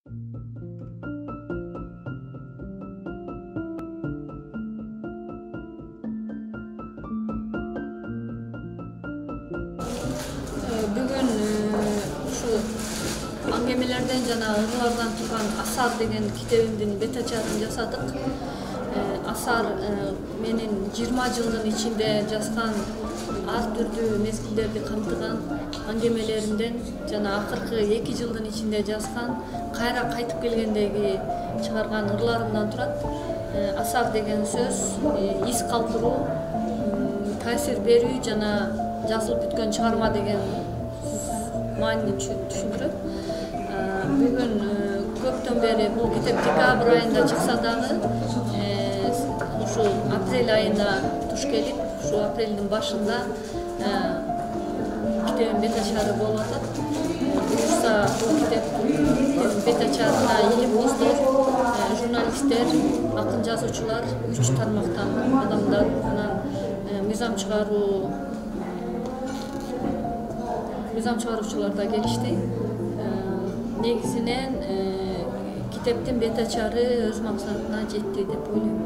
Бүгүн ушу аңгемелерден жана ырлардан турган Асар деген китебимдин бет ачарын жасадык. Асар менин 20 жылдын ичинде жазган ар түрдүү мезгилдерди камтыган аңгемелеримден жана акыркы 2 жылдын ичинде жазган кайра кайтып келгендеги чыгарган ырларымдан турат. Асар деген сөз из калтыруу, таасир берүү жана жазылып бүткөн чыгарма деген маанини түшүндүрөт. Бүгүн көптөн бери бул китеп декабрь айында чыкса дагы ушу апрель айына туш келип, ушу апрелдин башында китебин бет ачары болуп атат. Буюрса бул китептин бет ачарына илим достор, журналисттер, акын жазуучулар, 3 тармактан адамдар мыйзам чыгаруучулар да келишти. Негизинен китептин бет ачары өз максатына жетти деп ойлойм.